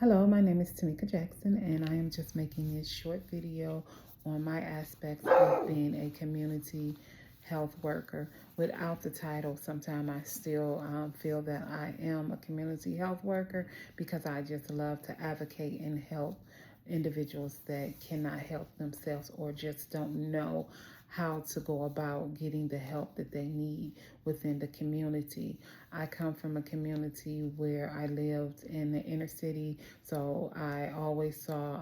Hello, my name is Tamika Jackson, and I am just making this short video on my aspects of being a community health worker. Without the title, sometimes I still feel that I am a community health worker because I just love to advocate and help individuals that cannot help themselves or just don't know how to go about getting the help that they need within the community. I come from a community where I lived in the inner city, so I always saw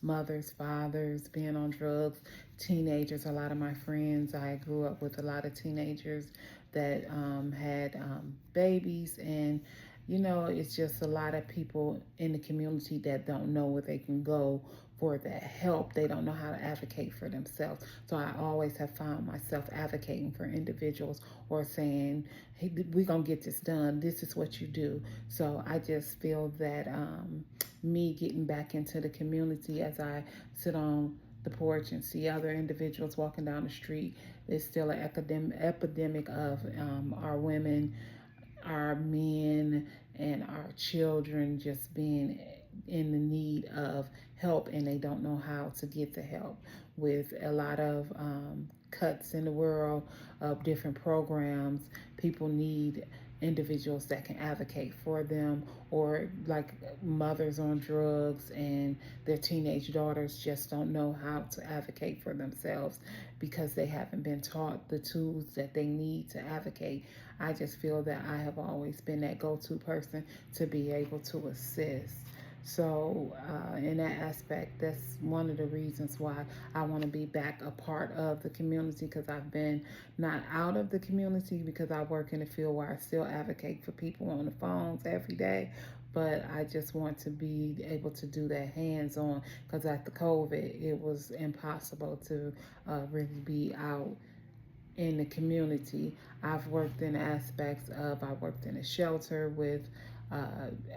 mothers, fathers being on drugs, teenagers. A lot of my friends, I grew up with a lot of teenagers that had babies, and it's just a lot of people in the community that don't know where they can go for that help. They don't know how to advocate for themselves. So I always have found myself advocating for individuals or saying, hey, we're going to get this done. This is what you do. So I just feel that me getting back into the community as I sit on the porch and see other individuals walking down the street, there's still an epidemic of our women, our men, and our children just being in the need of help, and they don't know how to get the help. With a lot of cuts in the world of different programs, people need individuals that can advocate for them, or like mothers on drugs and their teenage daughters just don't know how to advocate for themselves because they haven't been taught the tools that they need to advocate. I just feel that I have always been that go-to person to be able to assist. So, in that aspect, that's one of the reasons why I want to be back a part of the community, because I've been not out of the community because I work in a field where I still advocate for people on the phones every day. But I just want to be able to do that hands on, because after COVID, it was impossible to really be out in the community. I've worked in aspects of, I worked in a shelter with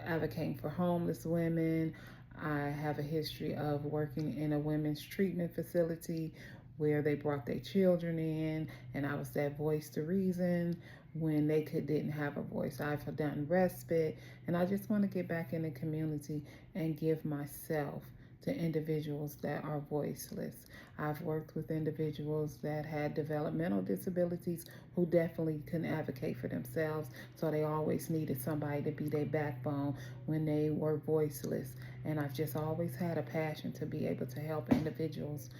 advocating for homeless women. I have a history of working in a women's treatment facility where they brought their children in, and I was that voice to reason when they didn't have a voice. I've done respite, and I just want to get back in the community and give myself to individuals that are voiceless. I've worked with individuals that had developmental disabilities who definitely couldn't advocate for themselves, so they always needed somebody to be their backbone when they were voiceless. And I've just always had a passion to be able to help individuals.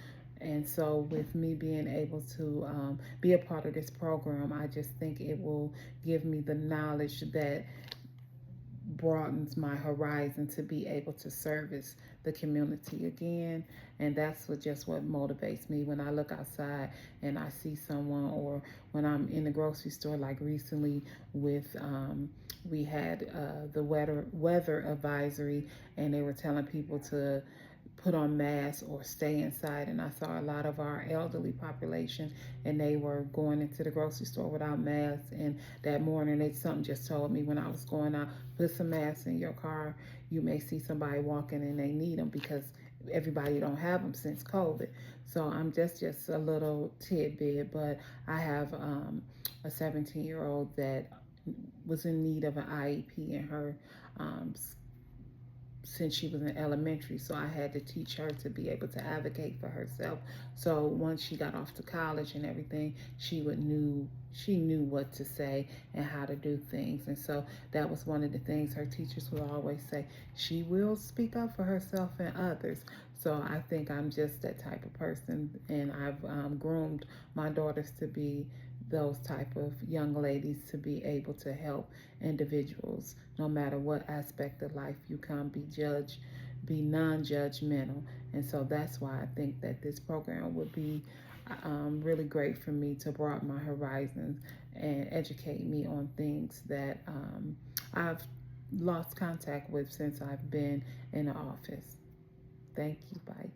And so, with me being able to be a part of this program, I just think it will give me the knowledge that broadens my horizon to be able to service the community again. And that's what motivates me when I look outside and I see someone, or when I'm in the grocery store, like recently with we had the weather advisory, and they were telling people to put on masks or stay inside. And I saw a lot of our elderly population, and they were going into the grocery store without masks. And that morning, something just told me when I was going out, put some masks in your car. You may see somebody walking and they need them because everybody don't have them since COVID. So I'm just a little tidbit, but I have a 17-year-old that was in need of an IEP in her um, since she was in elementary, so I had to teach her to be able to advocate for herself. So once she got off to college and everything, she knew what to say and how to do things. And so that was one of the things her teachers would always say: she will speak up for herself and others. So I think I'm just that type of person, and I've groomed my daughters to be those type of young ladies, to be able to help individuals no matter what aspect of life you come. Be non-judgmental. And so that's why I think that this program would be really great for me to broaden my horizons and educate me on things that I've lost contact with since I've been in the office. Thank you. Bye.